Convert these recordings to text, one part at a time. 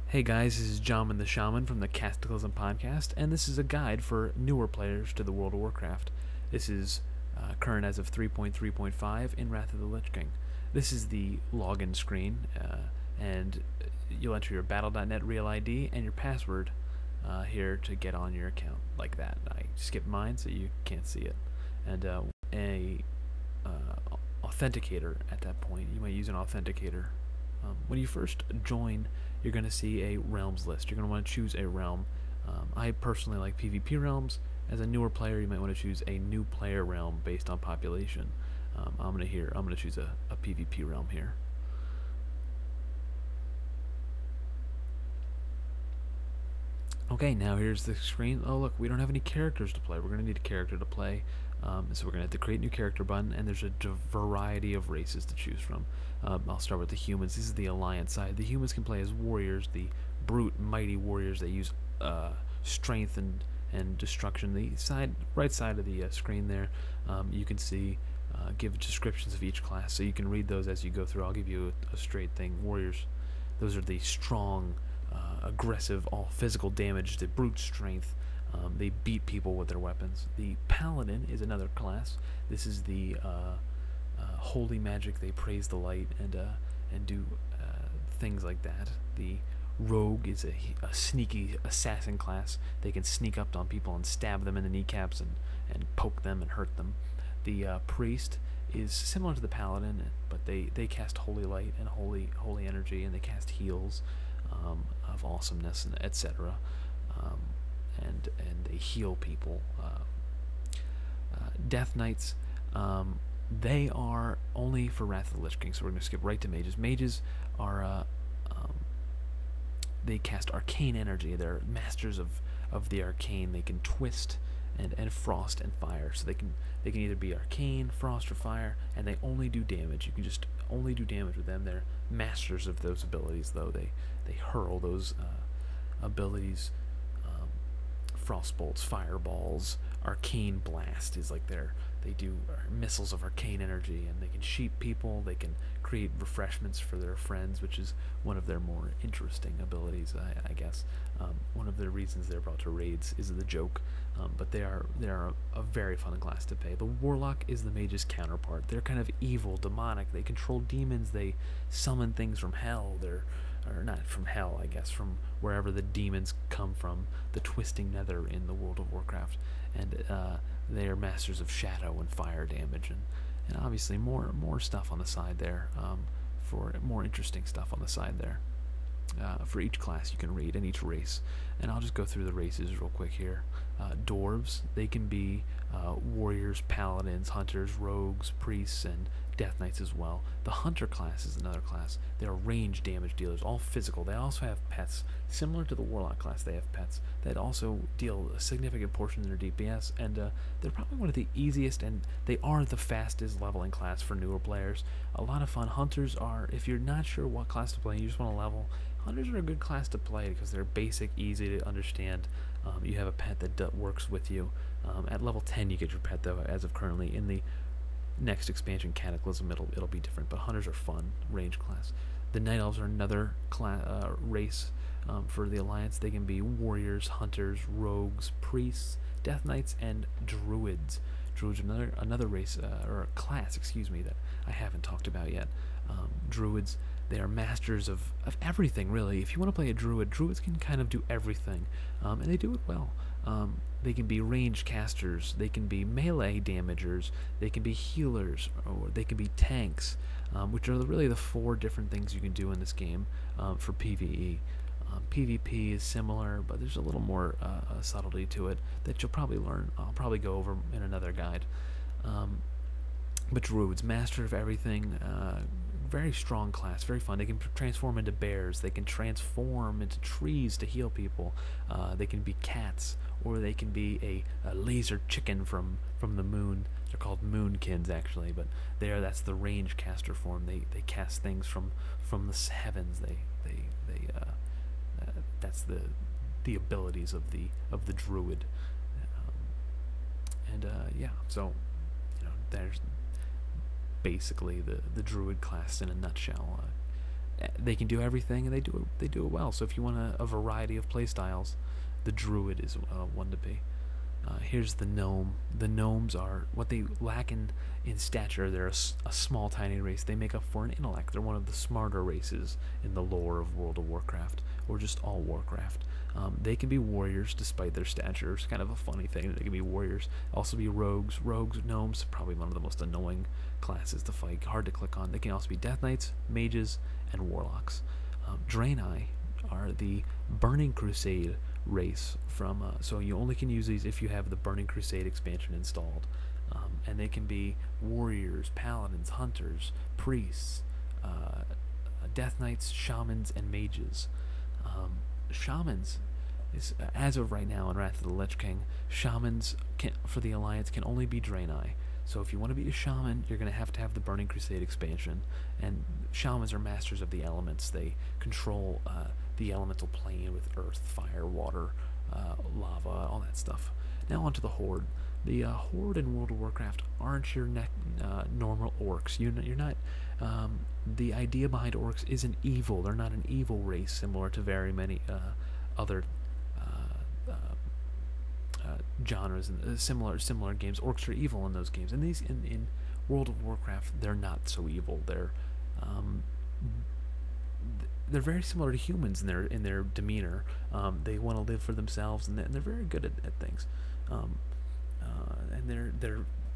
Hey guys, this is Shaman the Shaman from the Casticalism Podcast, and this is a guide for newer players to the World of Warcraft. This is current as of 3.3.5 in Wrath of the Lich King. This is the login screen, and you'll enter your Battle.net real ID and your password here to get on your account, like that. I skipped mine so you can't see it. And a authenticator at that point. You might use an authenticator. When you first join, you're going to see a realms list. You're going to want to choose a realm. I personally like PvP realms. As a newer player, you might want to choose a new player realm based on population. I'm going to choose a PvP realm here. Okay, now here's the screen. Oh look, we don't have any characters to play. We're going to need a character to play. So we're going to have to create new character button, and there's a variety of races to choose from. I'll start with the humans. This is the Alliance side. The humans can play as warriors, the brute, mighty warriors that use strength and destruction. The right side of the screen there, you can see give descriptions of each class, so you can read those as you go through. I'll give you a straight thing. Warriors, those are the strong, aggressive, all physical damage, the brute strength. They beat people with their weapons. The Paladin is another class. This is the holy magic. They praise the light and do things like that. The Rogue is a sneaky assassin class. They can sneak up on people and stab them in the kneecaps and poke them and hurt them. The Priest is similar to the Paladin, but they cast holy light and holy energy, and they cast heals of awesomeness and etc. And they heal people. Death Knights, they are only for Wrath of the Lich King, so we're going to skip right to mages. Mages are they cast arcane energy. They're masters of the arcane. They can twist and frost and fire, so they can either be arcane, frost, or fire, and they only do damage. You can just only do damage with them. They're masters of those abilities, though. They hurl those abilities. Frost bolts, fireballs, arcane blast is like they do missiles of arcane energy, and they can sheep people. They can create refreshments for their friends, which is one of their more interesting abilities, I guess. One of the reasons they're brought to raids is the joke, but they are a very fun class to play. The Warlock is the mage's counterpart. They're kind of evil, demonic. They control demons. They summon things from hell. Or not from hell, I guess, from wherever the demons come from, the twisting nether in the World of Warcraft, and they are masters of shadow and fire damage, and obviously more stuff on the side there, for more interesting stuff on the side there. For each class you can read, and each race, and I'll just go through the races real quick here. Dwarves, they can be warriors, paladins, hunters, rogues, priests, and death knights as well. The hunter class is another class. They're range damage dealers, all physical. They also have pets, similar to the warlock class. They have pets that also deal a significant portion of their DPS, and they're probably one of the easiest, and they are the fastest leveling class for newer players. A lot of fun. Hunters are, if you're not sure what class to play and you just want to level, hunters are a good class to play because they're basic, easy to understand. You have a pet that works with you. At level 10 you get your pet, though, as of currently. In the next expansion, Cataclysm, it'll be different, but hunters are fun, range class. The Night Elves are another race for the Alliance. They can be warriors, hunters, rogues, priests, death knights, and druids. Druids are another race, or a class, excuse me, that I haven't talked about yet. Druids, they are masters of everything, really. If you want to play a druid, druids can kind of do everything, and they do it well. They can be range casters, they can be melee damagers, they can be healers, or they can be tanks, which are really the four different things you can do in this game for PvE. PvP is similar, but there's a little more subtlety to it that you'll probably learn. I'll probably go over in another guide. But druids, master of everything, very strong class, very fun. They can transform into bears. They can transform into trees to heal people. They can be cats, or they can be a laser chicken from the moon. They're called moonkins, actually, but that's the range caster form. They cast things from the heavens. That's the abilities of the druid. Yeah, so there's basically the druid class in a nutshell. they can do everything, and they do it well. So if you want a variety of playstyles, the Druid is one to be. Here's the gnome. The gnomes are what they lack in stature. They're a small, tiny race. They make up for an intellect. They're one of the smarter races in the lore of World of Warcraft, or just all Warcraft. They can be warriors despite their stature. It's kind of a funny thing that they can be warriors. Also be rogues. Rogues, gnomes, probably one of the most annoying classes to fight. Hard to click on. They can also be death knights, mages, and warlocks. Draenei are the Burning Crusade race from so you only can use these if you have the Burning Crusade expansion installed, and they can be warriors, paladins, hunters, priests, death knights, shamans, and mages. Shamans is as of right now in Wrath of the Lich King, shamans for the Alliance can only be Draenei. So if you want to be a shaman, you're going to have the Burning Crusade expansion. And shamans are masters of the elements. They control the elemental plane with earth, fire, water, lava, all that stuff. Now onto the Horde. The Horde in World of Warcraft aren't your normal orcs. You're not. The idea behind orcs isn't evil. They're not an evil race, similar to very many other genres and similar games. Orcs are evil in those games, and in World of Warcraft they're not so evil. They're very similar to humans in their demeanor. They want to live for themselves, and they're very good at things. And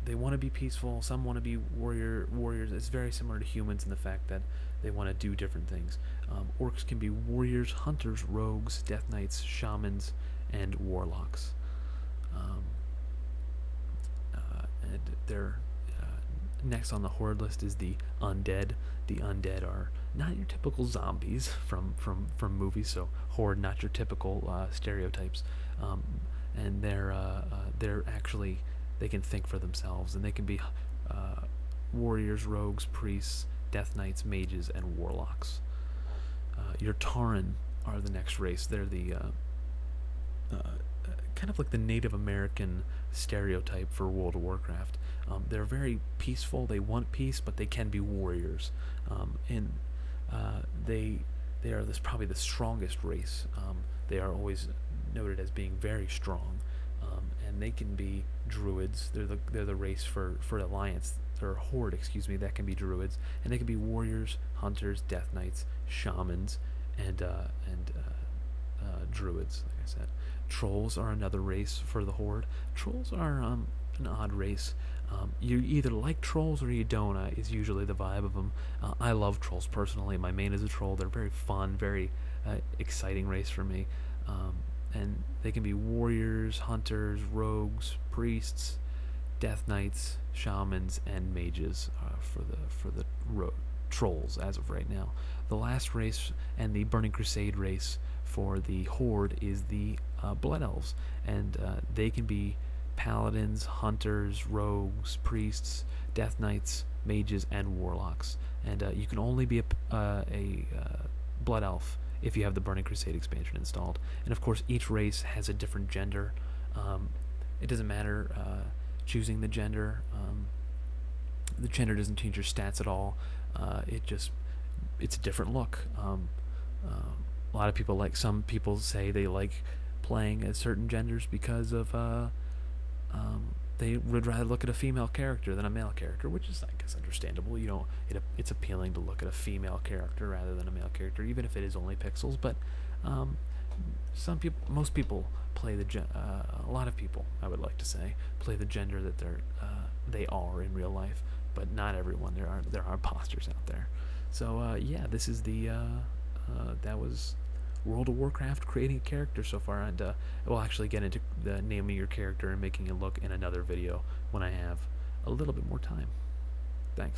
they want to be peaceful. Some want to be warriors. It's very similar to humans in the fact that they want to do different things. Orcs can be warriors, hunters, rogues, death knights, shamans, and warlocks. And they're next on the Horde list is the Undead. The Undead are not your typical zombies from movies, so Horde, not your typical stereotypes. And they're actually, they can think for themselves, and they can be warriors, rogues, priests, death knights, mages, and warlocks. Your Tauren are the next race. They're the kind of like the Native American stereotype for World of Warcraft. They're very peaceful. They want peace, but they can be warriors. And they are probably the strongest race. They are always noted as being very strong, and they can be druids. They're the race for Alliance, or Horde, excuse me. That can be druids, and they can be warriors, hunters, death knights, shamans, and druids. Like I said, trolls are another race for the Horde. Trolls are an odd race. You either like trolls or you don't, is usually the vibe of them. I love trolls personally. My main is a troll. They're very fun, very exciting race for me. And they can be warriors, hunters, rogues, priests, death knights, shamans, and mages for the trolls as of right now. The last race and the Burning Crusade race for the Horde is the Blood Elves, and they can be paladins, hunters, rogues, priests, death knights, mages, and warlocks. And you can only be a Blood Elf if you have the Burning Crusade expansion installed. And of course, each race has a different gender. It doesn't matter choosing the gender. The gender doesn't change your stats at all. It's a different look. A lot of people some people say they like playing as certain genders because of they would rather look at a female character than a male character, which is, I guess, understandable. It's appealing to look at a female character rather than a male character, even if it is only pixels. But most people play a lot of people, I would like to say, play the gender that they are in real life, but not everyone. There are imposters out there. So yeah, this is that was World of Warcraft creating a character so far, and we'll actually get into the naming your character and making it look in another video when I have a little bit more time. Thanks.